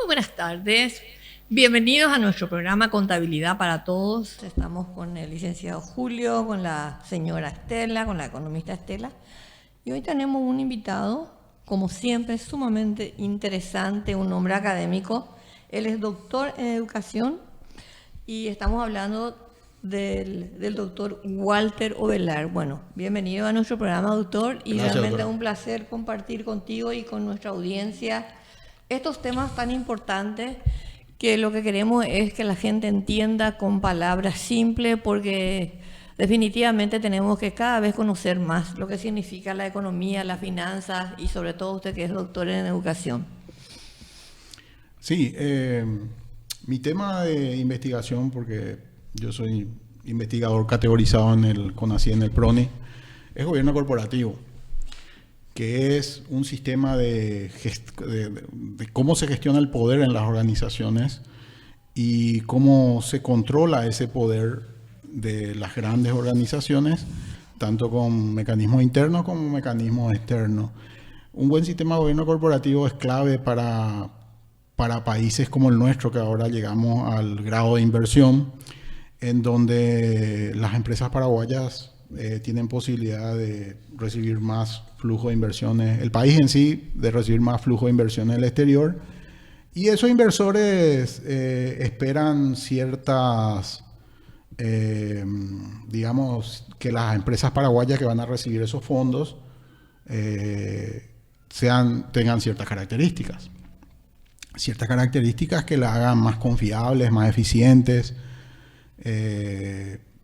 buenas tardes. Bienvenidos a nuestro programa Contabilidad para Todos. Estamos con el licenciado Julio, con la señora Estela, con la economista Estela. Y hoy tenemos un invitado, como siempre, sumamente interesante, un hombre académico. Él es doctor en educación y estamos hablando del doctor Walter Ovelar. Bueno, bienvenido a nuestro programa, doctor, y Gracias, realmente es doctora. un placer compartir contigo y con nuestra audiencia estos temas tan importantes que lo que queremos es que la gente entienda con palabras simples, porque definitivamente tenemos que cada vez conocer más lo que significa la economía, las finanzas y sobre todo usted que es doctor en educación. Sí, mi tema de investigación, porque yo soy investigador categorizado en el CONACYT, en el PRONI, es gobierno corporativo, que es un sistema de cómo se gestiona el poder en las organizaciones y cómo se controla ese poder de las grandes organizaciones, tanto con mecanismos internos como mecanismos externos. Un buen sistema de gobierno corporativo es clave para países como el nuestro, que ahora llegamos al grado de inversión, en donde las empresas paraguayas tienen posibilidad de recibir más flujo de inversiones, el país en sí de recibir más flujo de inversiones del exterior, y esos inversores esperan ciertas, digamos, que las empresas paraguayas que van a recibir esos fondos tengan ciertas características que la hagan más confiables, más eficientes,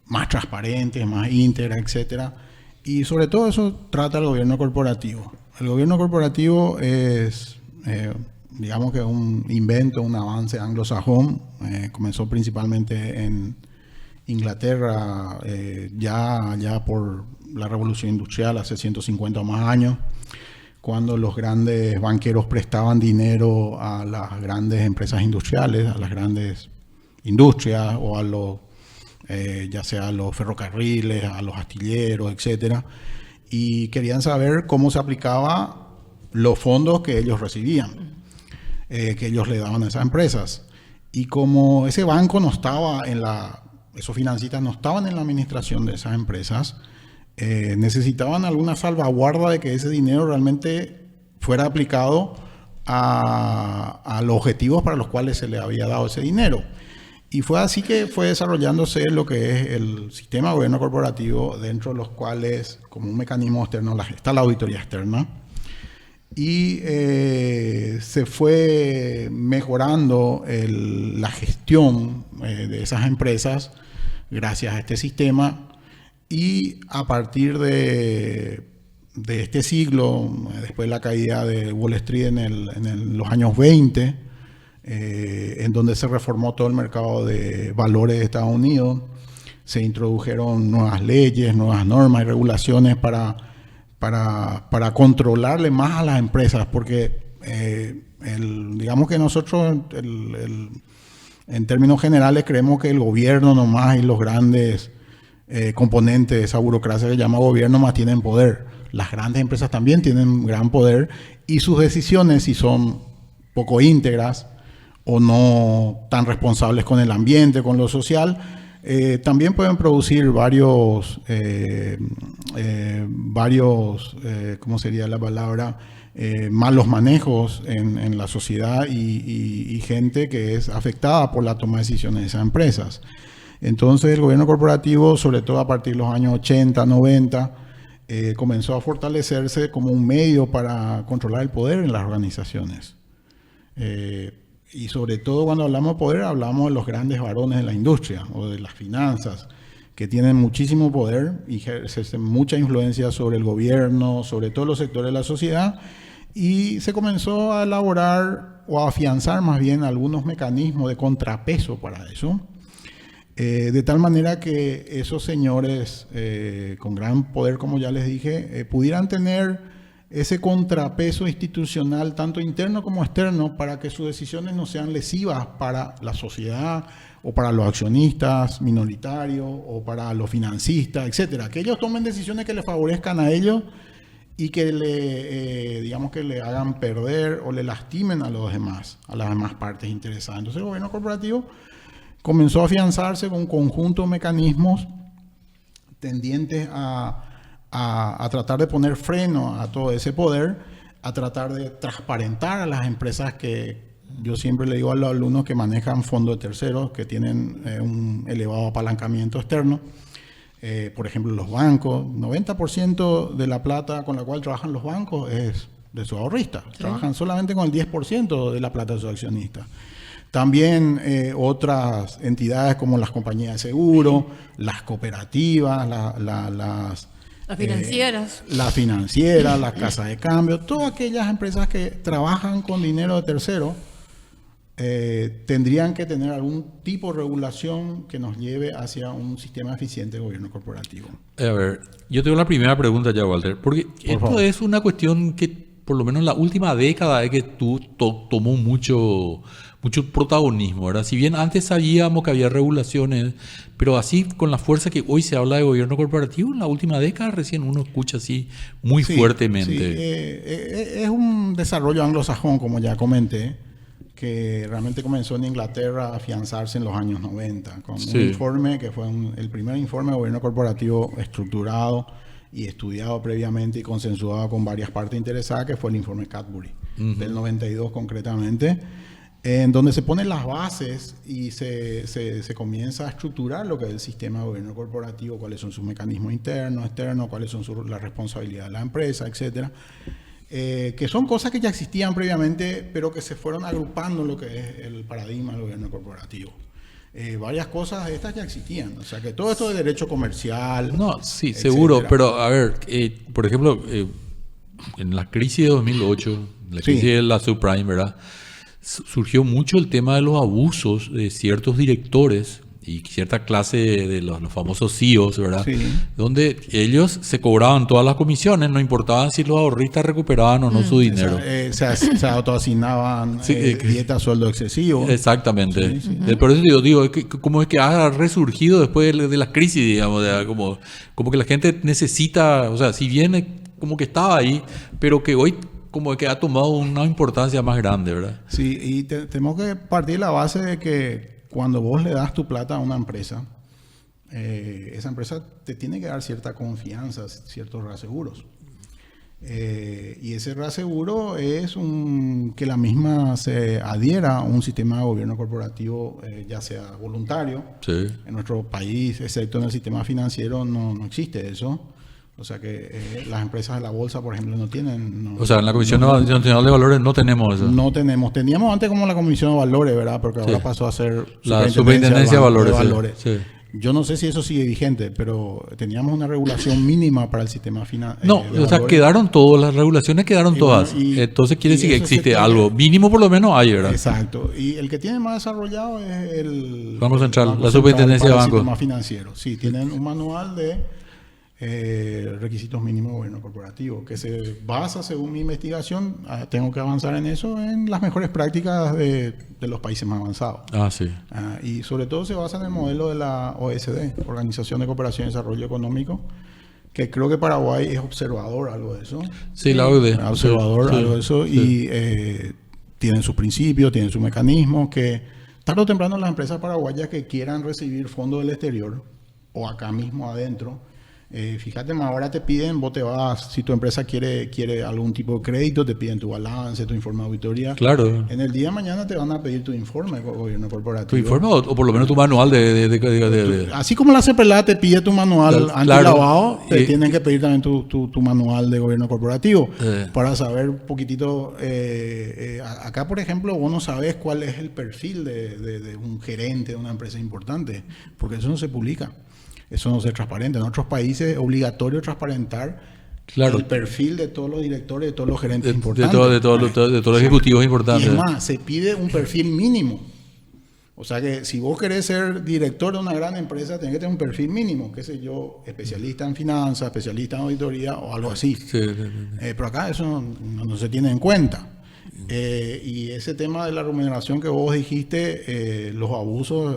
más transparentes, más íntegras, etcétera. Y sobre todo eso trata el gobierno corporativo. El gobierno corporativo es, digamos que un invento, un avance anglosajón. Comenzó principalmente en Inglaterra, ya por la revolución industrial hace 150 o más años, cuando los grandes banqueros prestaban dinero a las grandes empresas industriales, a las grandes industrias o a los, ya sea a los ferrocarriles, a los astilleros, etcétera, y querían saber cómo se aplicaba los fondos que ellos recibían, que ellos le daban a esas empresas. Y como ese banco no estaba esos financistas no estaban en la administración de esas empresas, necesitaban alguna salvaguarda de que ese dinero realmente fuera aplicado a los objetivos para los cuales se le había dado ese dinero. Y fue así que fue desarrollándose lo que es el sistema de gobierno corporativo, dentro de los cuales, como un mecanismo externo, está la auditoría externa. Y se fue mejorando la gestión de esas empresas gracias a este sistema. Y a partir de este siglo, después de la caída de Wall Street en los años 20, en donde se reformó todo el mercado de valores de Estados Unidos, se introdujeron nuevas leyes, nuevas normas y regulaciones para controlarle más a las empresas, porque digamos que nosotros en términos generales creemos que el gobierno nomás y los grandes componentes de esa burocracia que llama gobierno más tienen poder. Las grandes empresas también tienen gran poder, y sus decisiones, si son poco íntegras o no tan responsables con el ambiente, con lo social, también pueden producir varios, ¿cómo sería la palabra? Malos manejos en la sociedad y gente que es afectada por la toma de decisiones de esas empresas. Entonces el gobierno corporativo, sobre todo a partir de los años 80, 90, comenzó a fortalecerse como un medio para controlar el poder en las organizaciones. Y sobre todo cuando hablamos de poder, hablamos de los grandes varones de la industria o de las finanzas, que tienen muchísimo poder y ejercen mucha influencia sobre el gobierno, sobre todos los sectores de la sociedad, y se comenzó a elaborar o a afianzar más bien algunos mecanismos de contrapeso para eso. De tal manera que esos señores con gran poder, como ya les dije, pudieran tener ese contrapeso institucional, tanto interno como externo, para que sus decisiones no sean lesivas para la sociedad o para los accionistas minoritarios o para los financistas, etcétera. Que ellos tomen decisiones que les favorezcan a ellos y que digamos que le hagan perder o le lastimen a las demás partes interesadas. Entonces el gobierno corporativo comenzó a afianzarse con un conjunto de mecanismos tendientes a tratar de poner freno a todo ese poder, a tratar de transparentar a las empresas que yo siempre le digo a los alumnos que manejan fondos de terceros, que tienen un elevado apalancamiento externo. Por ejemplo, los bancos, 90% de la plata con la cual trabajan los bancos es de sus ahorristas. Sí. Trabajan solamente con el 10% de la plata de sus accionistas. También otras entidades como las compañías de seguro, las cooperativas, las financieras. Las financieras, las casas de cambio, todas aquellas empresas que trabajan con dinero de terceros tendrían que tener algún tipo de regulación que nos lleve hacia un sistema eficiente de gobierno corporativo. A ver, yo tengo la primera pregunta ya, Walter, porque esto es una cuestión que por lo menos en la última década es que tomó mucho protagonismo, ¿verdad? Si bien antes sabíamos que había regulaciones, pero así con la fuerza que hoy se habla de gobierno corporativo, en la última década recién uno escucha así muy fuertemente. Sí. Es un desarrollo anglosajón, como ya comenté, que realmente comenzó en Inglaterra a afianzarse en los años 90, con un informe que fue el primer informe de gobierno corporativo estructurado y estudiado previamente y consensuado con varias partes interesadas, que fue el informe Cadbury, del 92 concretamente, en donde se ponen las bases y se comienza a estructurar lo que es el sistema de gobierno corporativo, cuáles son sus mecanismos internos, externos, cuáles son las responsabilidades de la empresa, etcétera. Que son cosas que ya existían previamente, pero que se fueron agrupando en lo que es el paradigma del gobierno corporativo. Varias cosas de estas ya existían, o sea que todo esto de derecho comercial. No, sí, etcétera. Seguro, pero a ver, por ejemplo, en la crisis de 2008, la crisis de la subprime, ¿verdad? Surgió mucho el tema de los abusos de ciertos directores y cierta clase de los famosos CEOs, ¿verdad? Sí. Donde ellos se cobraban todas las comisiones, no importaba si los ahorristas recuperaban o no su dinero. Se autoasignaban dietas, sueldo excesivo. Exactamente. Sí. Por eso digo, como es que ha resurgido después de las crisis, digamos, como que la gente necesita, o sea, si bien como que estaba ahí, pero que hoy como que ha tomado una importancia más grande, ¿verdad? Sí, y tenemos que partir de la base de que cuando vos le das tu plata a una empresa, esa empresa te tiene que dar cierta confianza, ciertos reaseguros. Y ese reaseguro es que la misma se adhiera a un sistema de gobierno corporativo, ya sea voluntario. Sí. En nuestro país, excepto en el sistema financiero, no existe eso. O sea que las empresas de la bolsa, por ejemplo, no tienen... o sea, en la Comisión Nacional de Valores no tenemos eso. No tenemos. Teníamos antes como la Comisión de Valores, ¿verdad? Porque ahora pasó a ser la Superintendencia de Valores. Sí. Yo no sé si eso sigue vigente, pero teníamos una regulación mínima para el sistema financiero. No, o sea, quedaron todas, las regulaciones quedaron todas. Entonces quiere decir que existe algo. Mínimo por lo menos hay, ¿verdad? Exacto. Y el que tiene más desarrollado es el Banco Central, la Superintendencia de Bancos. El sistema financiero. Sí, tienen un manual de requisitos mínimos de gobierno corporativo, que se basa, según mi investigación, tengo que avanzar en eso, en las mejores prácticas de los países más avanzados. Sí. Y sobre todo se basa en el modelo de la OECD, Organización de Cooperación y Desarrollo Económico, que creo que Paraguay es observador algo de eso. Sí, la OCDE. Observador algo de eso, y tienen sus principios, tienen sus mecanismos, que tarde o temprano las empresas paraguayas que quieran recibir fondos del exterior, o acá mismo adentro, fíjate, ahora te piden, vos te vas, si tu empresa quiere algún tipo de crédito, te piden tu balance, tu informe de auditoría. Claro. En el día de mañana te van a pedir tu informe gobierno corporativo. ¿Tu informe o por lo menos tu manual de... Así como la CPLA te pide tu manual antilavado, te tienen que pedir también tu manual de gobierno corporativo para saber un poquitito. Acá, por ejemplo, vos no sabés cuál es el perfil de un gerente de una empresa importante, porque eso no se publica. Eso no es transparente. En otros países es obligatorio transparentar el perfil de todos los directores, de todos los gerentes importantes. De todos los ejecutivos importantes. Y es más, se pide un perfil mínimo. O sea que si vos querés ser director de una gran empresa, tenés que tener un perfil mínimo, qué sé yo, especialista en finanzas, especialista en auditoría o algo así. Sí. Pero acá eso no se tiene en cuenta. Y ese tema de la remuneración que vos dijiste, los abusos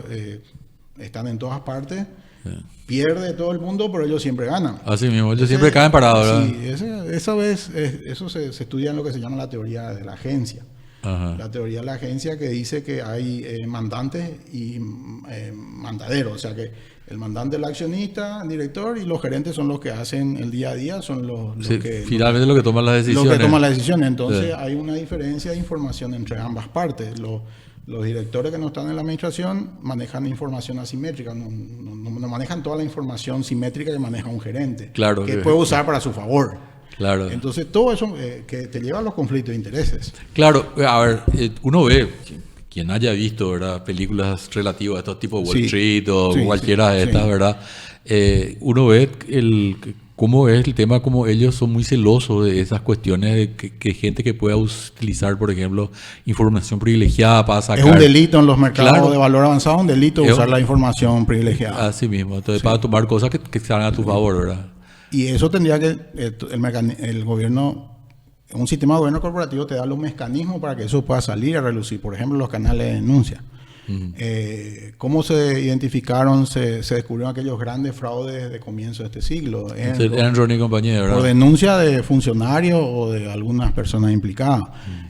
están en todas partes. Pierde todo el mundo, pero ellos siempre ganan. Así mismo, ellos siempre caen parados, ¿verdad? Sí, esa vez, eso se estudia en lo que se llama la teoría de la agencia. Ajá. La teoría de la agencia que dice que hay mandantes y mandaderos, o sea que el mandante es el accionista, el director, y los gerentes son los que hacen el día a día, son los Sí, que... finalmente lo que toman las decisiones. Lo que toman las decisiones. Entonces Sí. hay una diferencia de información entre ambas partes. Los directores que no están en la administración manejan información asimétrica, no manejan toda la información simétrica que maneja un gerente, Claro, que puede usar para su favor. Claro. Entonces todo eso que te lleva a los conflictos de intereses. Claro, a ver, uno ve, quien haya visto, ¿verdad?, películas relativas a estos tipos de Wall Sí. Street o Sí, cualquiera sí, de estas, sí. ¿verdad? Uno ve cómo es el tema, como ellos son muy celosos de esas cuestiones de que gente que pueda utilizar, por ejemplo, información privilegiada para sacar. Es un delito en los mercados Claro. de valor avanzado, un delito Es usar un- la información privilegiada. Así mismo, entonces para tomar cosas que se hagan a tu favor, ¿verdad? Y eso tendría que el gobierno, un sistema de gobierno corporativo te da los mecanismos para que eso pueda salir a relucir. Por ejemplo, los canales de denuncia. ¿Cómo se identificaron, se descubrieron aquellos grandes fraudes de comienzo de este siglo? Eran Ronnie y compañía, ¿verdad? Por denuncia de funcionarios o de algunas personas implicadas.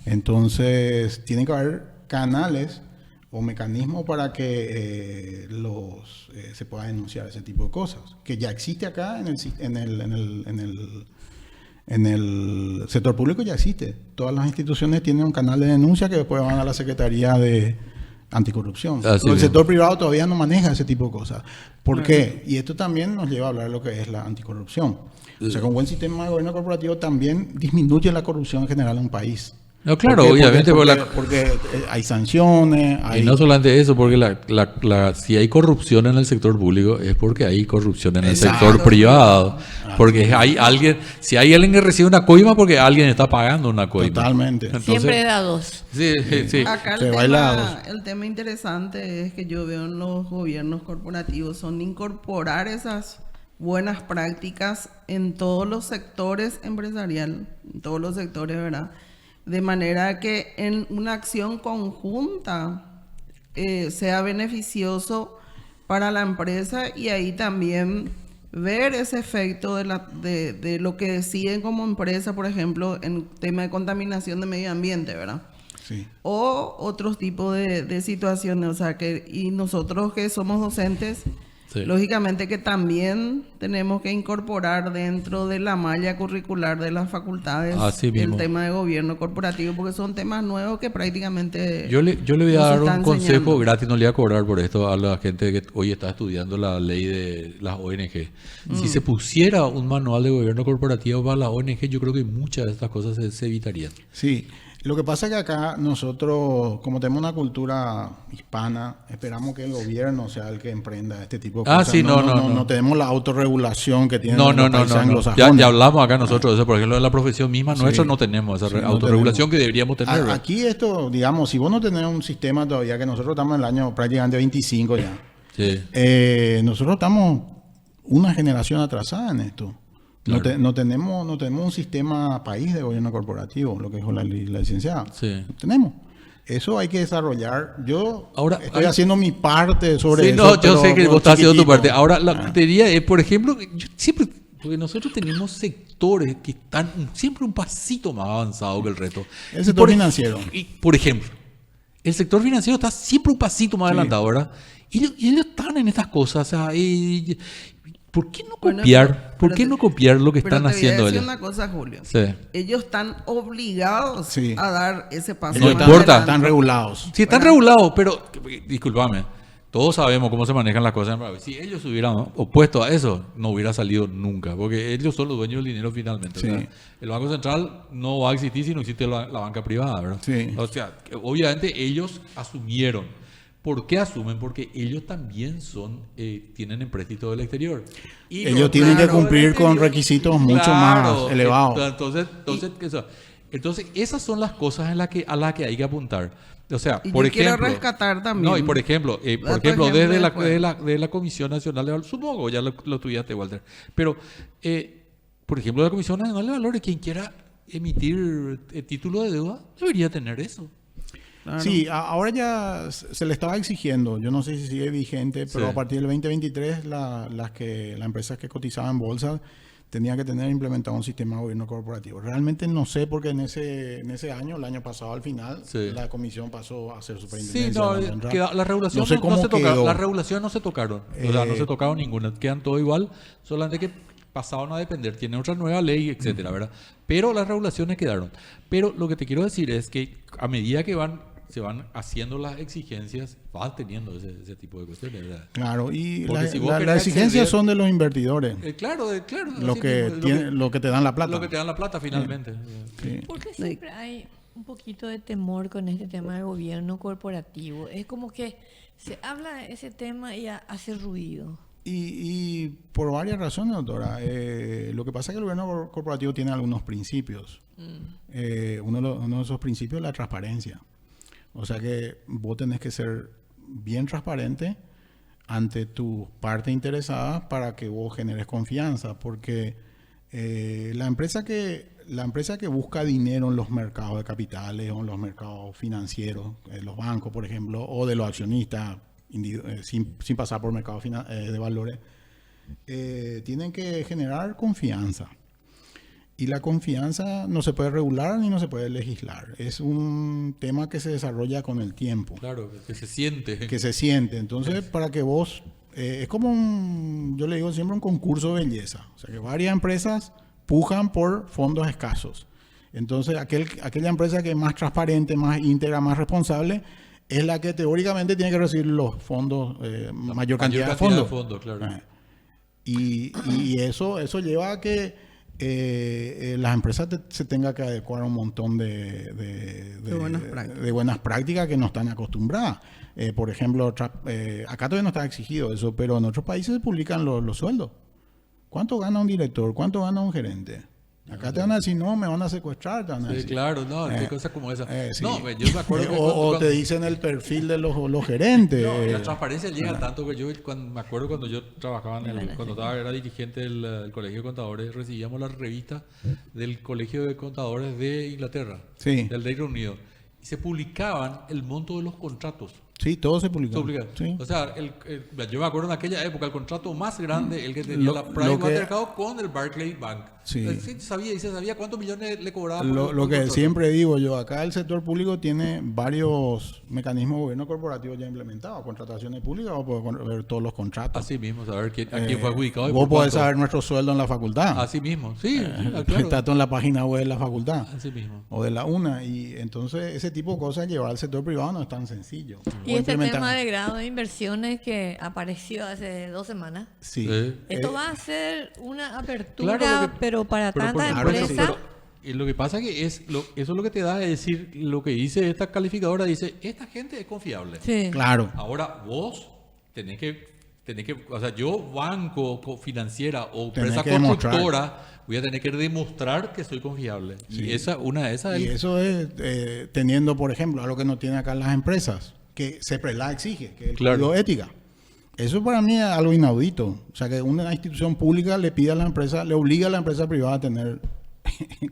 Entonces, tiene que haber canales o mecanismos para que se pueda denunciar ese tipo de cosas, que ya existe acá en el sector público, ya existe. Todas las instituciones tienen un canal de denuncia que después van a la Secretaría de Anticorrupción. Pero el mismo. sector privado todavía no maneja ese tipo de cosas. ¿Por qué? Y esto también nos lleva a hablar de lo que es la anticorrupción. O sea, con un buen sistema de gobierno corporativo también disminuye la corrupción en general en un país. No, claro, ¿Por qué? obviamente. Porque hay sanciones, Y no solamente eso, porque si hay corrupción en el sector público es porque hay corrupción en el Exacto. sector privado. Porque hay alguien, si hay alguien que recibe una coima, porque alguien está pagando una coima. Totalmente. Entonces, Siempre da dos. Sí, sí. Acá Se baila el tema interesante es que yo veo en los gobiernos corporativos son incorporar esas buenas prácticas en todos los sectores empresariales, en todos los sectores, ¿verdad? De manera que en una acción conjunta sea beneficioso para la empresa y ahí también ver ese efecto de lo que deciden como empresa, por ejemplo, en tema de contaminación de medio ambiente, ¿verdad? Sí. O otros tipos de situaciones, o sea, y nosotros que somos docentes, Sí. lógicamente que también tenemos que incorporar dentro de la malla curricular de las facultades Así el mismo. tema de gobierno corporativo, porque son temas nuevos que prácticamente Yo le voy a nos dar un están consejo enseñando. gratis, no le voy a cobrar por esto a la gente que hoy está estudiando la ley de las ONG. Si se pusiera un manual de gobierno corporativo para las ONG, yo creo que muchas de estas cosas se evitarían. Sí, lo que pasa es que acá nosotros, como tenemos una cultura hispana, esperamos que el gobierno sea el que emprenda este tipo de Ah, cosas. sí, no. No tenemos la autorregulación que tienen No. los países Ya anglosajones. hablamos acá nosotros de eso, por ejemplo, de la profesión misma nuestra Sí. no tenemos esa Sí, no autorregulación tenemos. que deberíamos tener. ¿verdad? Aquí esto, digamos, si vos no tenés un sistema todavía, que nosotros estamos en el año prácticamente 25 ya, Sí. nosotros estamos una generación atrasada en esto. Claro. No tenemos un sistema país de gobierno corporativo, lo que dijo la licenciada. Sí. No tenemos. Eso hay que desarrollar. Yo Ahora, estoy haciendo mi parte sobre Sí, eso. no, yo pero sé que vos con estás haciendo tu chiquitito. parte. Ahora, la batería es, por ejemplo, yo siempre, porque nosotros tenemos sectores que están siempre un pasito más avanzado que el resto. El sector financiero. Y, por ejemplo, el sector financiero está siempre un pasito más Sí. adelantado, ¿verdad? Y ellos están en estas cosas. O sea, ¿por qué no Bueno, copiar? ¿Por pero qué te- no copiar lo que Pero están te voy a haciendo decir ellos? una cosa, Julio. Sí. Ellos están obligados Sí. a dar ese paso. No más importa, adelante. Están regulados. Sí, están regulados, pero discúlpame. Todos sabemos cómo se manejan las cosas. Si ellos se hubieran opuesto a eso, no hubiera salido nunca, porque ellos son los dueños del dinero finalmente. Sí. O sea, el Banco Central no va a existir si no existe la banca privada, ¿verdad? Sí. O sea, que obviamente ellos asumieron. ¿Por qué asumen? Porque ellos también tienen empréstito del exterior. Y Ellos los tienen que bancos del cumplir con exterior- requisitos mucho Claro, más elevados. Entonces, esas son las cosas a las que hay que apuntar. O sea, Y por yo quiero ejemplo, rescatar también. No, y por ejemplo, Otro desde ejemplo de la Comisión Nacional de Valores, supongo, ya lo estudiaste, Walter, pero, por ejemplo, la Comisión Nacional de Valores, quien quiera emitir título de deuda, debería tener eso. Claro. Sí, ahora ya se le estaba exigiendo, yo no sé si sigue vigente, pero Sí. a partir del 2023 las empresas que cotizaban en bolsa tenían que tener implementado un sistema de gobierno corporativo. Realmente no sé porque en ese año, el año pasado al final, Sí. la comisión pasó a ser Sí, superintendencia. no, de Banco Central. la regulación No sé cómo se tocaron. quedó. La regulación no se tocaron. O sea, no Eh, se tocaron ninguna. Quedan todo igual, solamente que pasaron a depender. Tiene otra nueva ley, etcétera, ¿verdad? Pero las regulaciones quedaron. Pero lo que te quiero decir es que a medida que se van haciendo las exigencias, vas teniendo ese tipo de cuestiones, ¿verdad? Claro, y Porque si vos las querés exigencias acceder- son de los invertidores, Claro, claro. lo así que, mismo, lo que te dan la plata. lo que te dan la plata finalmente. Sí. Porque siempre hay un poquito de temor con este tema del gobierno corporativo. Es como que se habla de ese tema y hace ruido. Y por varias razones, doctora. Lo que pasa es que el gobierno corporativo tiene algunos principios. Uno de esos principios es la transparencia. O sea que vos tenés que ser bien transparente ante tu parte interesada para que vos generes confianza. Porque la empresa que busca dinero en los mercados de capitales o en los mercados financieros, los bancos, por ejemplo, o de los accionistas, sin pasar por mercados de valores, tienen que generar confianza. Y la confianza no se puede regular ni no se puede legislar. Es un tema que se desarrolla con el tiempo, Claro, que se siente. que se siente. Entonces, para que vos... es como yo le digo siempre, un concurso de belleza. O sea, que varias empresas pujan por fondos escasos. Entonces, aquella empresa que es más transparente, más íntegra, más responsable, es la que teóricamente tiene que recibir los fondos, mayor cantidad de fondos. Claro. Y eso lleva a que las empresas se tengan que adecuar a un montón de buenas prácticas que no están acostumbradas. Por ejemplo, acá todavía no está exigido eso, pero en otros países se publican los sueldos. ¿Cuánto gana un director? ¿Cuánto gana un gerente? Acá te van a decir, no, me van a secuestrar. Te van a Sí, decir. claro, no, qué cosas como esa. Sí. No, yo me acuerdo que o te dicen el perfil de los gerentes. no, la transparencia llega tanto que yo me acuerdo cuando yo trabajaba era dirigente del Colegio de Contadores, recibíamos la revista del Colegio de Contadores de Inglaterra, Sí. del Reino Unido, y se publicaban el monto de los contratos. Sí, todo se publica. Sí. O sea, yo me acuerdo en aquella época el contrato más grande, el que tenía Lo- la lo Pricewaterhouse con el Barclays Bank. Sí. Se sabía cuántos millones le cobraban. Lo que siempre digo yo, acá el sector público tiene varios mecanismos de gobierno corporativo ya implementados. Contrataciones públicas, vos podés ver todos los contratos. Así mismo, saber a quién fue adjudicado. Y Vos por podés cuánto. saber nuestro sueldo en la facultad. Así mismo, sí, claro. Está todo en la página web de la facultad. Así mismo. O de la UNA. Y entonces ese tipo de cosas llevar al sector privado no es tan sencillo. Y O este implementar- tema de grado de inversiones que apareció hace 2 semanas. Sí. Esto va a ser una apertura, Claro, lo que- pero para pero tantas claro que sí. empresas. Y lo que pasa que eso es lo que te da es decir, lo que dice esta calificadora, dice, esta gente es confiable. Sí. Claro. Ahora vos tenés que, o sea, yo banco financiera o Tenés empresa que demostrar. constructora, voy a tener que demostrar que soy confiable. Y una de esas Y es eso es teniendo, por ejemplo, algo que no tienen acá las empresas, que CEPRELA exige, que es el Claro. código de ética. Eso para mí es algo inaudito. O sea, que una institución pública le pide a la empresa, le obliga a la empresa privada a tener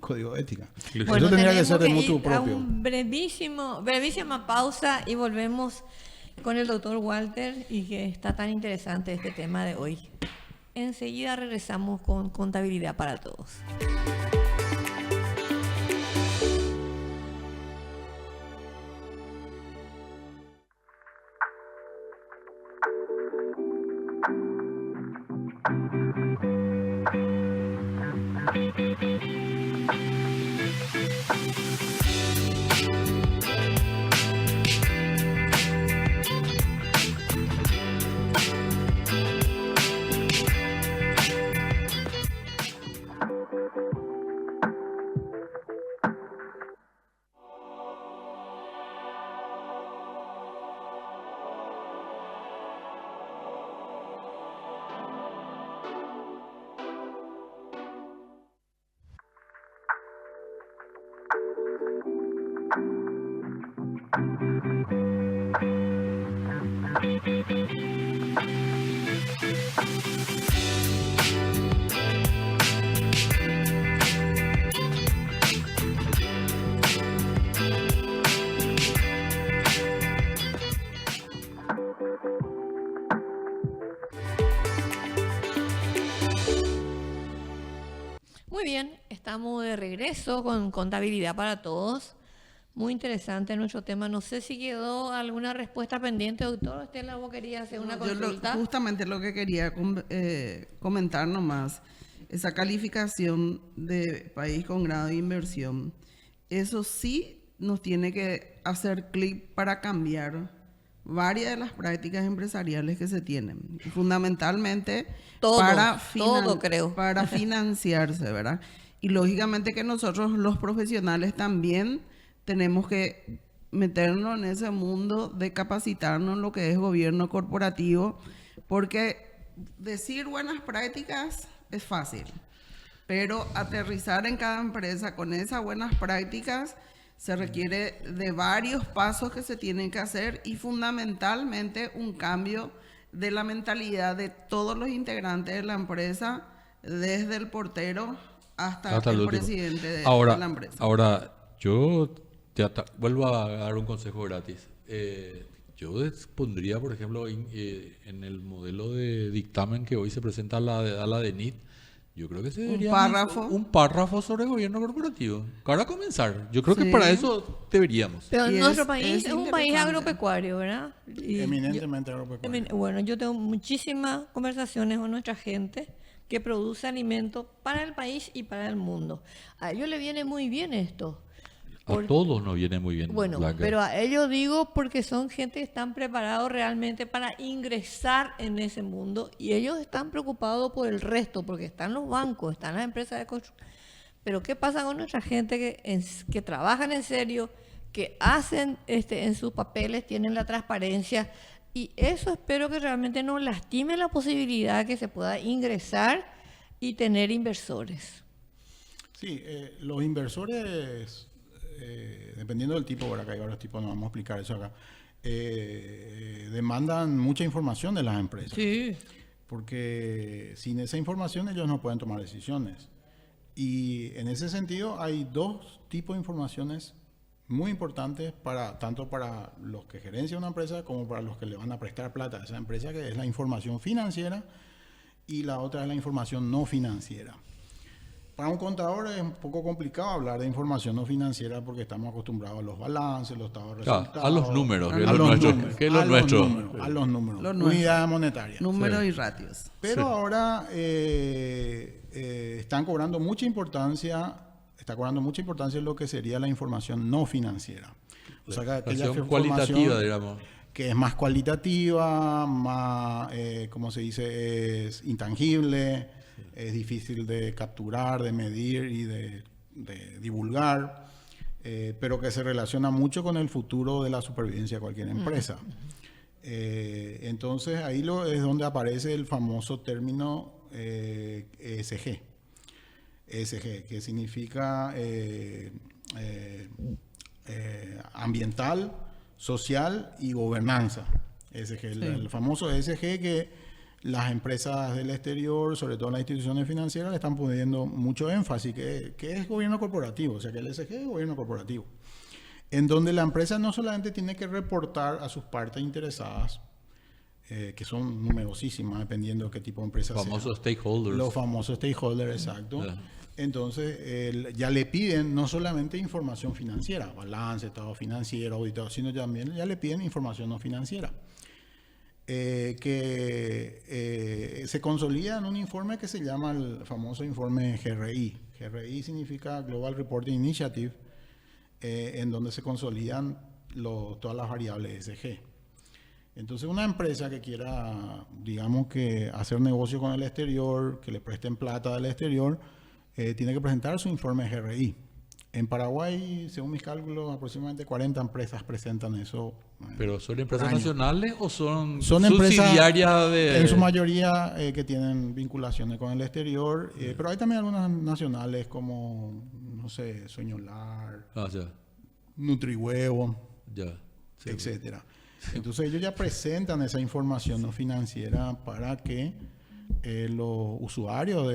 código de ética. Bueno, Eso tendría que tenemos ser de mutuo ir a propio. un brevísima pausa y volvemos con el doctor Walter y que está tan interesante este tema de hoy. Enseguida regresamos con Contabilidad para Todos. Estamos de regreso con Contabilidad para Todos. Muy interesante nuestro tema. No sé si quedó alguna respuesta pendiente, doctor. Estela, vos querías hacer una consulta. Justamente lo que quería comentar nomás, esa calificación de país con grado de inversión, eso sí nos tiene que hacer clic para cambiar varias de las prácticas empresariales que se tienen, y fundamentalmente Todo creo. para financiarse, ¿verdad? Y lógicamente que nosotros los profesionales también tenemos que meternos en ese mundo de capacitarnos en lo que es gobierno corporativo, porque decir buenas prácticas es fácil, pero aterrizar en cada empresa con esas buenas prácticas se requiere de varios pasos que se tienen que hacer y fundamentalmente un cambio de la mentalidad de todos los integrantes de la empresa, desde el portero hasta el último presidente de la empresa. Ahora, yo vuelvo a dar un consejo gratis. Yo pondría, por ejemplo, en el modelo de dictamen que hoy se presenta a la DENIT, yo creo que se debería un párrafo sobre gobierno corporativo. Para comenzar, yo creo que para eso deberíamos. Pero nuestro país es un país agropecuario, ¿verdad? Eminentemente agropecuario. Bueno, yo tengo muchísimas conversaciones con nuestra gente que produce alimentos para el país y para el mundo. A ellos les viene muy bien esto. A todos nos viene muy bien. Bueno, Blanca. pero a ellos digo porque son gente que están preparados realmente para ingresar en ese mundo y ellos están preocupados por el resto, porque están los bancos, están las empresas de construcción. Pero ¿qué pasa con nuestra gente que trabajan en serio, que hacen en sus papeles, tienen la transparencia? Y eso espero que realmente no lastime la posibilidad de que se pueda ingresar y tener inversores. Sí, los inversores... dependiendo del tipo, ¿verdad? Que hay varios tipos, no vamos a explicar eso acá, demandan mucha información de las empresas. Sí. Porque sin esa información ellos no pueden tomar decisiones. Y en ese sentido hay dos tipos de informaciones muy importantes tanto para los que gerencian una empresa como para los que le van a prestar plata a esa empresa, que es la información financiera y la otra es la información no financiera. Para un contador es un poco complicado hablar de información no financiera porque estamos acostumbrados a los balances, los estados de resultados. A los números, a los números. Unidad monetaria. Números y ratios. Pero ahora está cobrando mucha importancia lo que sería la información no financiera. O sea, que aquella cualitativa, digamos. Que es más cualitativa, más, como se dice, es intangible, es difícil de capturar, de medir y de divulgar, pero que se relaciona mucho con el futuro de la supervivencia de cualquier empresa. Entonces ahí es donde aparece el famoso término ESG. ESG, que significa ambiental, social y gobernanza. ESG, el famoso ESG que las empresas del exterior, sobre todo las instituciones financieras, le están poniendo mucho énfasis, que es gobierno corporativo, o sea que el ESG es gobierno corporativo, en donde la empresa no solamente tiene que reportar a sus partes interesadas, que son numerosísimas, dependiendo de qué tipo de empresa sea. Los famosos stakeholders, exacto. Yeah. Entonces, ya le piden no solamente información financiera, balance, estado financiero, auditado, sino también ya le piden información no financiera. Que se consolida en un informe que se llama el famoso informe GRI. GRI significa Global Reporting Initiative, en donde se consolidan todas las variables ESG. Entonces, una empresa que quiera, digamos, que hacer negocio con el exterior, que le presten plata del exterior, tiene que presentar su informe GRI. En Paraguay, según mis cálculos, aproximadamente 40 empresas presentan eso. ¿Pero son empresas nacionales o son subsidiarias de...? En su mayoría que tienen vinculaciones con el exterior, pero hay también algunas nacionales como, no sé, Sueñolar, Nutrihuevo, etcétera. Entonces ellos ya presentan esa información no financiera para que los usuarios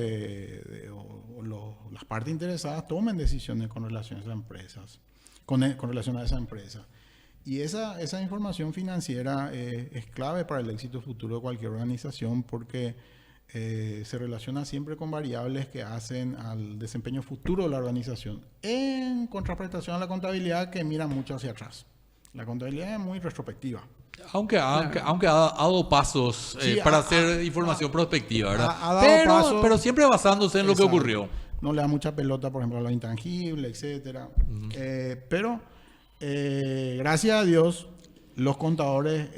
las partes interesadas tomen decisiones con relación a esas empresas, con relación a esa empresa. Y esa información financiera es clave para el éxito futuro de cualquier organización porque se relaciona siempre con variables que hacen al desempeño futuro de la organización, en contraprestación a la contabilidad que mira mucho hacia atrás. La contabilidad es muy retrospectiva. Aunque ha dado pasos Sí, para hacer información prospectiva, ¿verdad? ha dado pasos, pero siempre basándose en lo que exacto. ocurrió. No le da mucha pelota, por ejemplo, a lo intangible, etcétera. Pero gracias a Dios, los contadores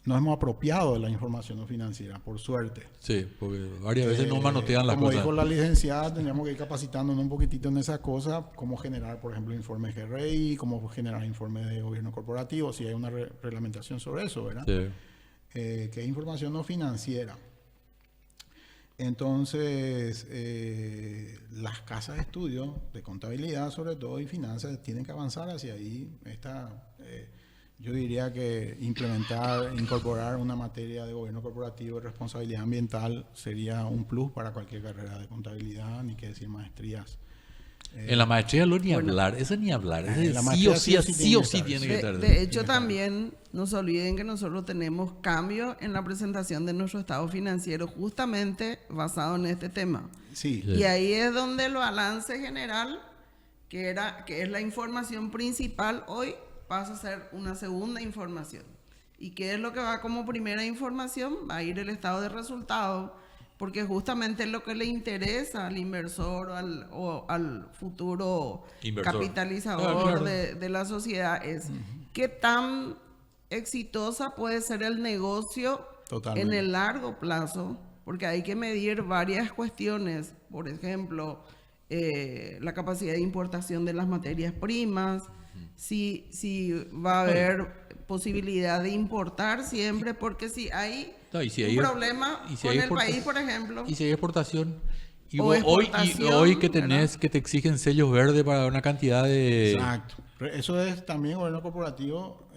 nos hemos apropiado de la información no financiera, por suerte. Sí, porque varias veces no manotean las como cosas. dijo la licenciada, tendríamos que ir capacitándonos un poquitito en esas cosas, cómo generar, por ejemplo, informes GRI, cómo generar informes de gobierno corporativo, si hay una reglamentación sobre eso, ¿verdad? Sí. Que es información no financiera. Entonces, las casas de estudio de contabilidad, sobre todo, y finanzas, tienen que avanzar hacia ahí. Yo diría que incorporar una materia de gobierno corporativo y responsabilidad ambiental sería un plus para cualquier carrera de contabilidad, ni que decir maestrías. En la maestría ni hablar, eso ni hablar. En la Sí o maestría sí tiene que estar. De hecho, también no se olviden que nosotros tenemos cambios en la presentación de nuestro estado financiero justamente basado en este tema. Sí. Y ahí es donde el balance general, que es la información principal, hoy pasa a ser una segunda información. ¿Y qué es lo que va como primera información? Va a ir el estado de resultados, porque justamente es lo que le interesa al inversor o al futuro Inversor. capitalizador Claro. de la sociedad es qué tan exitosa puede ser el negocio Totalmente. en el largo plazo, porque hay que medir varias cuestiones, por ejemplo, la capacidad de importación de las materias primas, si va a haber posibilidad de importar siempre, porque si hay No, y si un hay- problema y si con hay el país, por ejemplo, Y si hay exportación. Y O vos exportación, hoy que ¿verdad? te exigen sellos verdes para una cantidad de... Exacto. Eso es también gobierno corporativo,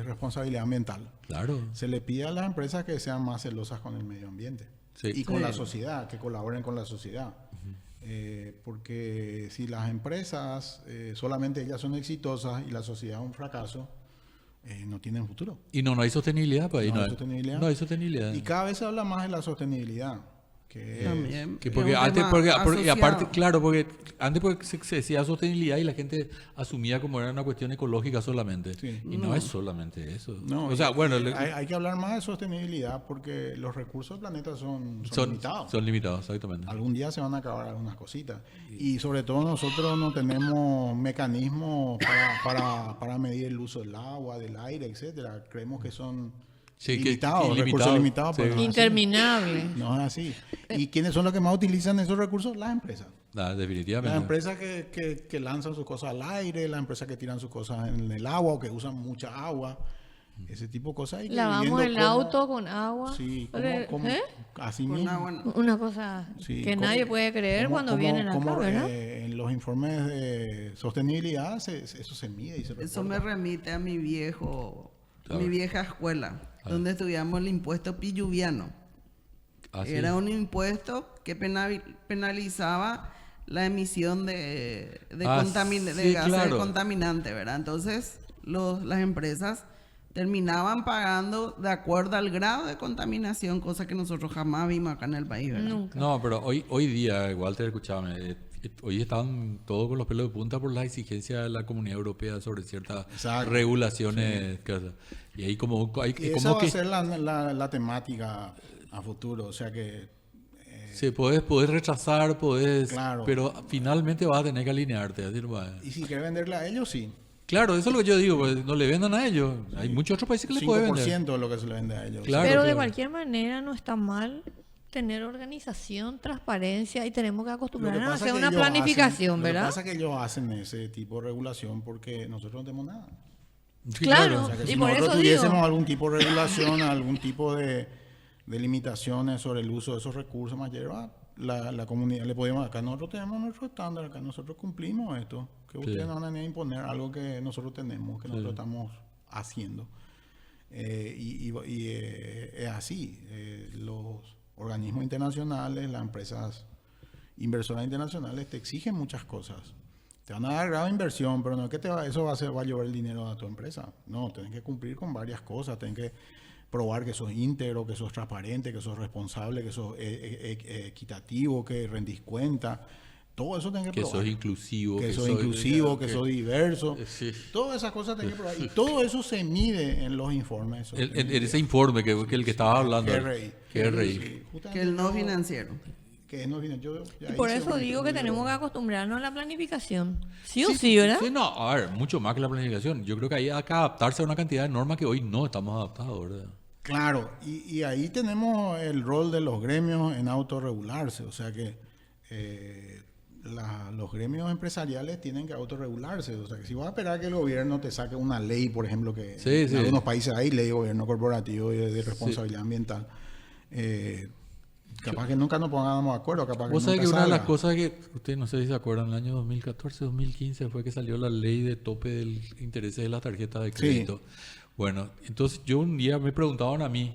responsabilidad ambiental. Claro. Se le pide a las empresas que sean más celosas con el medio ambiente Sí. y con Sí. la sociedad, que colaboren con la sociedad. Porque si las empresas solamente ellas son exitosas y la sociedad es un fracaso, no tienen futuro. Y no hay sostenibilidad para ahí. No hay sostenibilidad. No hay sostenibilidad. Y cada vez se habla más de la sostenibilidad. Que es- también. Que es porque un antes, tema porque asociado. aparte, claro, porque antes porque se decía sostenibilidad y la gente asumía como era una cuestión ecológica solamente. Sí. Y no es solamente eso. No, o sea, bueno, hay que hablar más de sostenibilidad porque los recursos del planeta son limitados. son limitados, exactamente. Algún día se van a acabar algunas cositas. Y sobre todo nosotros no tenemos mecanismos para medir el uso del agua, del aire, etcétera. Creemos que son Sí, limitados, ilimitado, recursos limitados. sí. Pero no es así. Interminable. No es así. ¿Y quiénes son los que más utilizan esos recursos? Las empresas. Definitivamente. Las empresas que lanzan sus cosas al aire, las empresas que tiran sus cosas en el agua o que usan mucha agua. Ese tipo de cosas. Hay que ir Lavamos viendo el cómo- auto con agua. Sí, ¿Eh? así Con mismo. agua, no. Una cosa Sí, que cómo- nadie puede creer cuando vienen acá, cómo, ¿verdad? en los informes de sostenibilidad eso se mide y se Eso me reporta. remite a mi Claro. mi vieja escuela, donde estudiamos el impuesto pilluviano. Así Era es. un impuesto que penalizaba la emisión de Sí, gases claro. contaminantes, ¿verdad? Entonces, las empresas terminaban pagando de acuerdo al grado de contaminación, cosa que nosotros jamás vimos acá en el país, ¿verdad? Nunca. No, pero hoy día, Walter, escúchame, hoy están todos con los pelos de punta por las exigencias de la Comunidad Europea sobre ciertas Exacto. regulaciones. Y ahí como, Y esa como va que a ser la temática a futuro. O sea que se podés rechazar, Claro. pero finalmente vas a tener que alinearte. Decir, bueno. y si quiere venderle a ellos, sí. Claro, eso es lo que yo digo, pues, no le vendan a ellos. Hay muchos otros países que les pueden 5% vender. de lo que se le vende a ellos. Claro, Pero de claro. cualquier manera no está mal tener organización, transparencia y tenemos que Lo que acostumbrarnos a pasa hacer que una ellos planificación, hacen- Lo que ¿verdad? pasa es que ellos hacen ese tipo de regulación porque nosotros no tenemos nada. Sí, Claro. O sea, que Y si por nosotros eso tuviésemos digo. algún tipo de regulación, algún tipo de limitaciones sobre el uso de esos recursos más la comunidad le podemos, acá nosotros tenemos nuestro estándar, acá nosotros cumplimos esto, que ustedes no van a venir a imponer algo que nosotros tenemos, que nosotros estamos haciendo. Es así, los organismos internacionales, las empresas inversoras internacionales te exigen muchas cosas. Te van a dar grado de inversión, pero no es que eso va a llevar el dinero a tu empresa. No, tienes que cumplir con varias cosas. probar que sos íntegro, que sos transparente, que sos responsable, que sos equitativo, que rendís cuenta. Todo eso tenés que probar. Que sos inclusivo. Que sos inclusivo, que sos diverso. Sí. Todas esas cosas tenés que probar. Y todo eso se mide en los informes. En ese informe que el que estaba hablando. GRI. GRI. Que el no financiero. Que no viene. Yo Y por eso digo que tenemos que acostumbrarnos a la planificación. ¿Sí o sí, verdad? Sí, no, a ver, mucho más que la planificación. Yo creo que ahí hay que adaptarse a una cantidad de normas que hoy no estamos adaptados, ¿verdad? Claro, y ahí tenemos el rol de los gremios en autorregularse. O sea que los gremios empresariales tienen que autorregularse. O sea que si vas a esperar que el gobierno te saque una ley, por ejemplo, que en algunos países hay ley de gobierno corporativo y de responsabilidad ambiental. Capaz que nunca nos pongamos de acuerdo, capaz que vos sabés que nunca una de las salga. cosas que ustedes no sé si se acuerdan, en el año 2014, 2015 fue que salió la ley de tope del interés de las tarjetas de crédito. Sí. Bueno, entonces yo un día me preguntaban a mí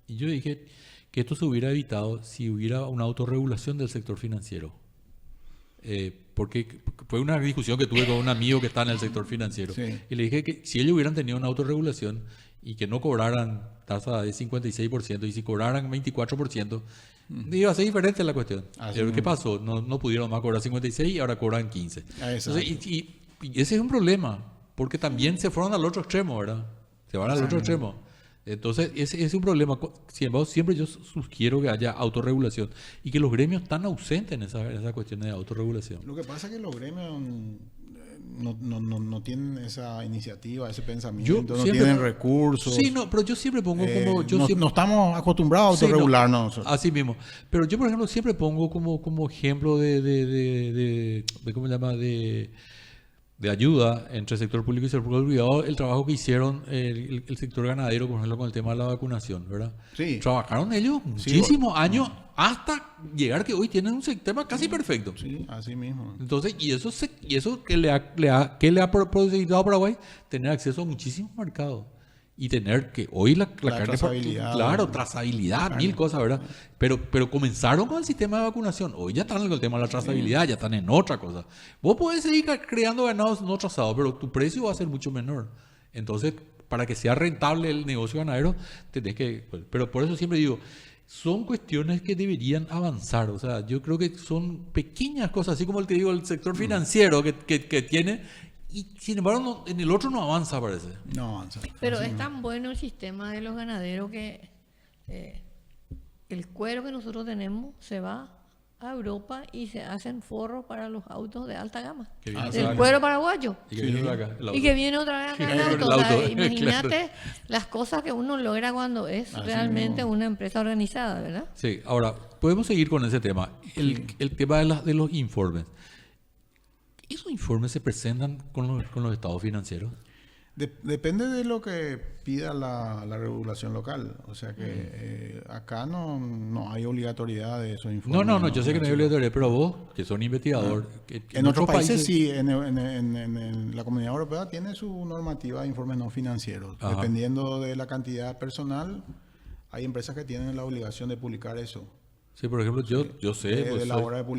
y yo dije que esto se hubiera evitado si hubiera una autorregulación del sector financiero. Porque fue una discusión que tuve con un amigo que está en el sector financiero. Sí. Y le dije que si ellos hubieran tenido una autorregulación y que no cobraran tasa de 56% y si cobraran 24%, iba a ser diferente la cuestión. Pero ¿qué pasó? No pudieron más cobrar 56 y ahora cobran 15. Entonces, y ese es un problema, porque también se fueron al otro extremo, ¿verdad? Se van al otro extremo. Entonces, ese es un problema. Sin embargo, siempre yo sugiero que haya autorregulación y que los gremios están ausentes en esa cuestión de autorregulación. Lo que pasa es que los gremios no tienen esa iniciativa, ese pensamiento, no tienen recursos. Sí, no, pero yo siempre pongo como... no estamos acostumbrados a autorregularnos. Sí, no, así mismo. Pero yo, por ejemplo, siempre pongo como ejemplo de ¿cómo se llama? De ayuda entre el sector público y el sector privado, el trabajo que hicieron el sector ganadero, por ejemplo, con el tema de la vacunación, ¿verdad? Sí. Trabajaron ellos muchísimos años hasta llegar que hoy tienen un sistema casi perfecto. Sí, así mismo. Entonces, y eso que le ha producido a Paraguay, tener acceso a muchísimos mercados. Y tener que hoy la carne... Trazabilidad. Claro, trazabilidad, mil cosas, ¿verdad? Pero comenzaron con el sistema de vacunación. Hoy ya están en el tema de la trazabilidad, ya están en otra cosa. Vos podés seguir creando ganados no trazados, pero tu precio va a ser mucho menor. Entonces, para que sea rentable el negocio ganadero, tenés que... Pero por eso siempre digo, son cuestiones que deberían avanzar. O sea, yo creo que son pequeñas cosas, así como el que digo, el sector financiero que tiene... Y sin embargo, en el otro no avanza, parece. No avanza. Pero es tan bueno el sistema de los ganaderos que el cuero que nosotros tenemos se va a Europa y se hacen forros para los autos de alta gama. El cuero paraguayo. Y que viene acá, el auto. Y que viene otra vez acá el auto. El auto, Imagínate claro. Las cosas que uno logra cuando es realmente una empresa organizada, ¿verdad? Sí, ahora, podemos seguir con ese tema. El tema de los informes. ¿Esos informes se presentan con los estados financieros? Depende de lo que pida la regulación local. O sea que acá no hay obligatoriedad de esos informes. No, yo sé que no hay obligatoriedad, pero vos, que son investigador... En otros países sí, en la Comunidad Europea tiene su normativa de informes no financieros. Ajá. Dependiendo de la cantidad personal, hay empresas que tienen la obligación de publicar eso. Sí, por ejemplo, yo sé,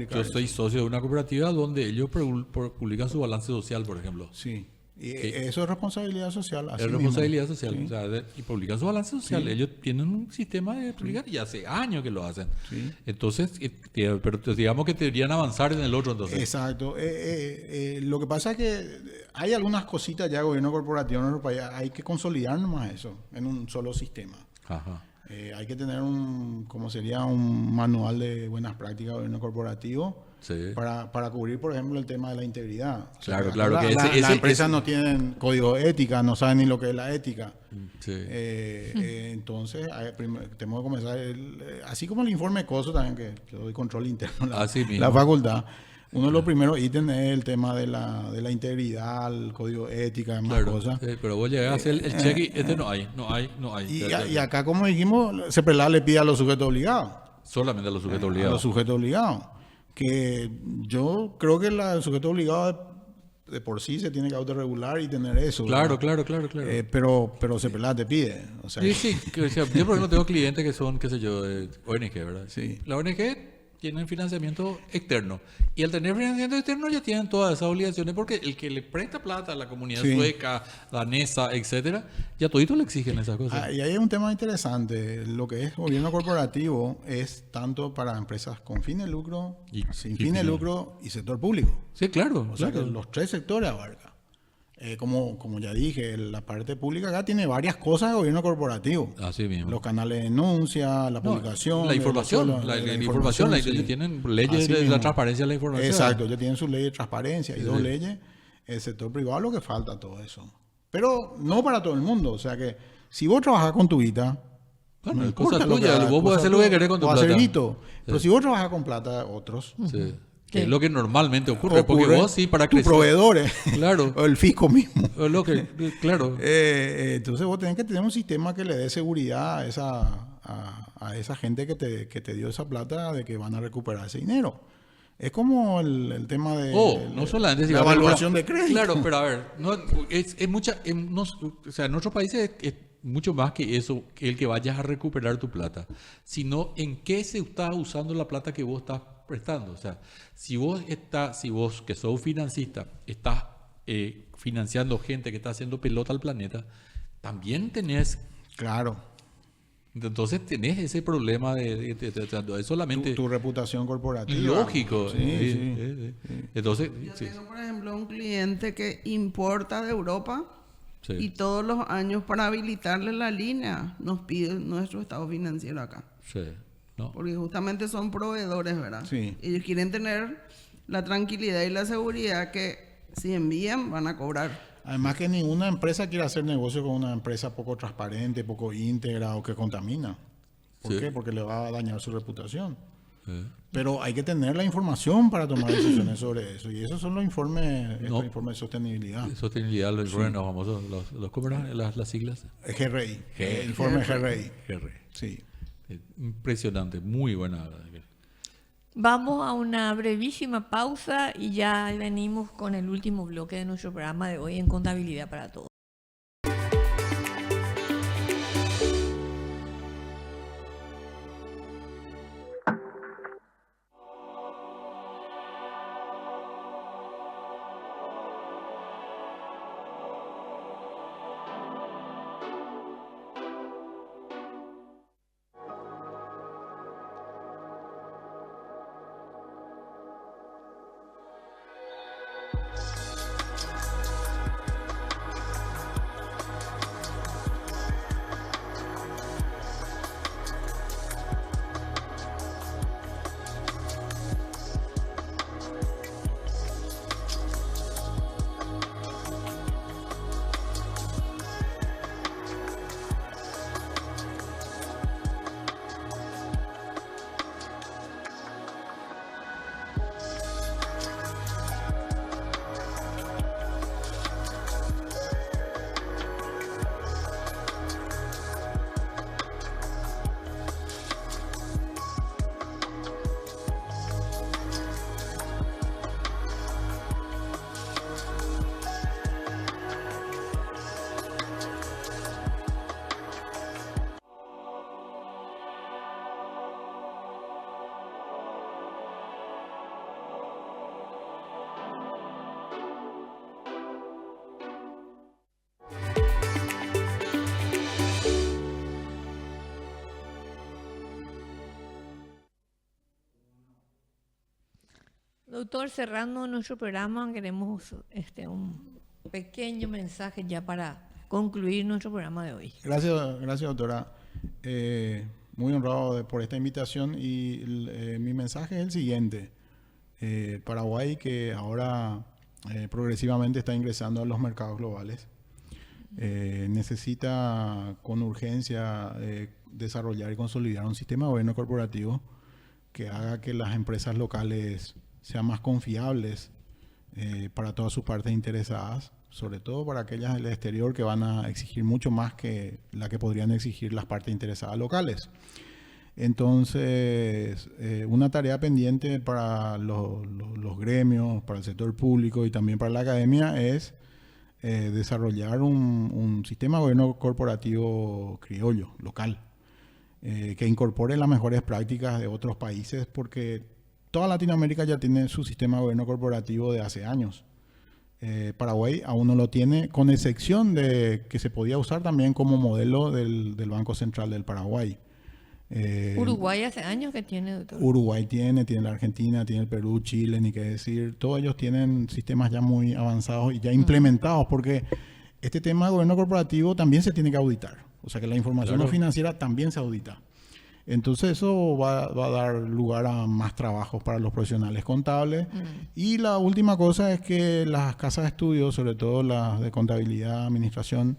yo soy socio de una cooperativa donde ellos publican su balance social, por ejemplo. Sí, y eso es responsabilidad social. Es responsabilidad social, sí. O sea, y publican su balance social. Sí. Ellos tienen un sistema de publicar y hace años que lo hacen. Sí. Entonces, pero digamos que deberían avanzar en el otro entonces. Exacto. Lo que pasa es que hay algunas cositas ya, gobierno corporativo en nuestro país, hay que consolidar nomás eso en un solo sistema. Ajá. Hay que tener un manual de buenas prácticas de gobierno corporativo para cubrir, por ejemplo, el tema de la integridad. Claro, o sea, claro. Las empresas no tienen código de ética, no saben ni lo que es la ética. Sí. Entonces, tenemos que comenzar, así como el informe COSO también, que yo doy control interno la facultad. Uno de los primeros ítems es el tema de la integridad, el código de ética, más cosas. Pero vos llegás a hacer el check y no hay. Y acá, como dijimos, CEPRELAD le pide a los sujetos obligados. Solamente a los sujetos obligados. A los sujetos obligados. Que yo creo que el sujeto obligado de por sí se tiene que autorregular y tener eso. Claro. Pero CEPRELAD te pide. O sea, sí. O sea, yo, por ejemplo, tengo clientes que son, qué sé yo, de ONG, ¿verdad? Sí. La ONG tienen financiamiento externo. Y al tener financiamiento externo ya tienen todas esas obligaciones porque el que le presta plata a la comunidad Sí. sueca, danesa, etcétera, ya todito le exigen esas cosas. Y ahí hay un tema interesante. Lo que es gobierno corporativo es tanto para empresas con fin de lucro, Y- sin y fin de fin de- lucro y sector público. Sí, claro. O sea claro. que los tres sectores abarca. Como ya dije, la parte pública acá tiene varias cosas de gobierno corporativo. Así mismo. Los canales de denuncia, la No, publicación. la información, información, sí. ellos tienen leyes Así de la mismo. transparencia de la información. Exacto, ya tienen su ley de transparencia y Sí, dos sí. leyes. El sector privado lo que falta todo eso. Pero no para todo el mundo. O sea que si vos trabajás con tu guita, Bueno, no es cosa importa lo que tuya, hagas, vos podés cosa hacer lo que tuya, querés con tu o hacer plata. guito. Pero si vos trabajas con plata de otros, Sí. Sí. Es lo que normalmente ocurre, porque ocurre vos sí para tus crecer. proveedores Claro. o el fisco mismo. Es lo que, claro. Entonces vos tenés que tener un sistema que le dé seguridad a esa gente que te dio esa plata de que van a recuperar ese dinero. Es como el tema de No solamente si la va a evaluación de recuperar- crédito. Claro, pero a ver, no, es mucha, o sea, en otros países es mucho más que eso, que el que vayas a recuperar tu plata, sino en qué se está usando la plata que vos estás prestando. O sea, si vos que sos financista, estás financiando gente que está haciendo pelota al planeta, también tenés, Claro, entonces tenés ese problema de solamente tu reputación corporativa. lógico. Sí, Sí, sí. sí, sí. Entonces, Yo sí, tengo, por ejemplo, un cliente que importa de Europa sí. y todos los años para habilitarle la línea nos pide nuestro estado financiero acá. Sí, ¿no? Porque justamente son proveedores, ¿verdad? Sí. Ellos quieren tener la tranquilidad y la seguridad que si envían van a cobrar. Además que ninguna empresa quiere hacer negocio con una empresa poco transparente, poco íntegra o que contamina. ¿Por Sí. qué? Porque le va a dañar su reputación. Sí. Pero hay que tener la información para tomar decisiones sobre eso. Y esos son los informes, No. estos informes de sostenibilidad. Sostenibilidad, los famosos, ¿cómo eran las siglas? GRI, el informe GRI. GR. Sí. Impresionante, muy buena. Vamos a una brevísima pausa y ya venimos con el último bloque de nuestro programa de hoy en Contabilidad para Todos. Doctor, cerrando nuestro programa, queremos un pequeño mensaje ya para concluir nuestro programa de hoy. Gracias doctora. Muy honrado por esta invitación y mi mensaje es el siguiente. Paraguay, que ahora progresivamente está ingresando a los mercados globales, necesita con urgencia desarrollar y consolidar un sistema de gobierno corporativo que haga que las empresas locales sean más confiables para todas sus partes interesadas, sobre todo para aquellas del exterior que van a exigir mucho más que la que podrían exigir las partes interesadas locales. Entonces, una tarea pendiente para los gremios, para el sector público y también para la academia es desarrollar un sistema de gobierno corporativo criollo, local, que incorpore las mejores prácticas de otros países, porque toda Latinoamérica ya tiene su sistema de gobierno corporativo de hace años. Paraguay aún no lo tiene, con excepción de que se podía usar también como modelo del Banco Central del Paraguay. Uruguay hace años que tiene, doctor. Uruguay tiene la Argentina, tiene el Perú, Chile, ni qué decir. Todos ellos tienen sistemas ya muy avanzados y ya implementados, porque este tema de gobierno corporativo también se tiene que auditar. O sea que la información no financiera también se audita. Entonces eso va a dar lugar a más trabajos para los profesionales contables. Y la última cosa es que las casas de estudio, sobre todo las de contabilidad, administración,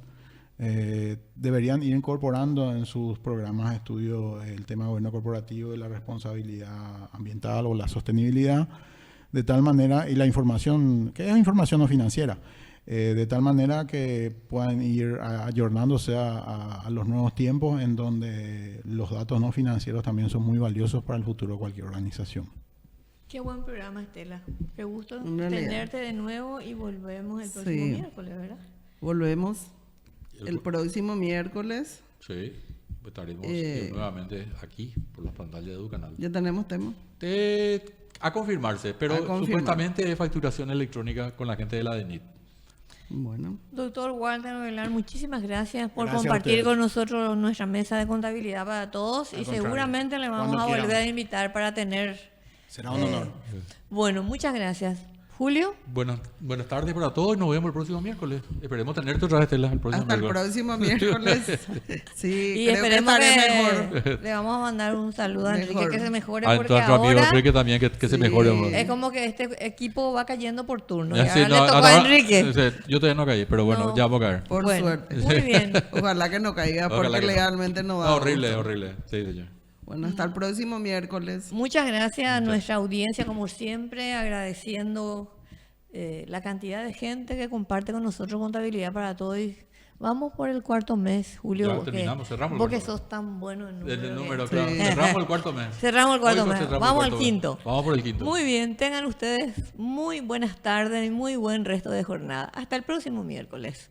deberían ir incorporando en sus programas de estudio el tema de gobierno corporativo y la responsabilidad ambiental o la sostenibilidad, de tal manera, y la información, que es información no financiera, de tal manera que puedan ir ayornándose a los nuevos tiempos, en donde los datos no financieros también son muy valiosos para el futuro de cualquier organización. Qué buen programa, Estela. Qué gusto tenerte de nuevo y volvemos el próximo miércoles, ¿verdad? Volvemos el próximo miércoles. Sí, estaremos nuevamente aquí por las pantallas de Educanal. Ya tenemos tema. A confirmarse, pero supuestamente es facturación electrónica con la gente de la DENIT. Bueno. Doctor Walter Ovelar, muchísimas gracias por compartir con nosotros nuestra mesa de contabilidad para todos y seguramente le vamos a volver a invitar para tener... Será un honor. Bueno, muchas gracias. Julio. Buenas tardes para todos y nos vemos el próximo miércoles. Esperemos tenerte otra vez, Estela, el próximo miércoles. Hasta el próximo miércoles. Sí, y creo esperemos que estaré mejor. Le vamos a mandar un saludo a Enrique, que se mejore, a porque nuestro amigo ahora Enrique también, que se mejore. Es como que este equipo va cayendo por turno. Sí, y ahora le tocó a Enrique. Yo todavía no caí, pero bueno, ya vamos a caer. Por suerte. Muy bien. Ojalá que no caiga, porque legalmente no va. Horrible. Sí, señor. Bueno, hasta el próximo miércoles. Muchas gracias a nuestra audiencia, como siempre, agradeciendo la cantidad de gente que comparte con nosotros Contabilidad para Todos. Y vamos por el cuarto mes, Julio. Ya terminamos, cerramos. Porque sos tan bueno en número. El número, claro. Cerramos el cuarto mes. Cerramos el cuarto mes. Vamos al quinto. Vamos por el quinto. Muy bien, tengan ustedes muy buenas tardes y muy buen resto de jornada. Hasta el próximo miércoles.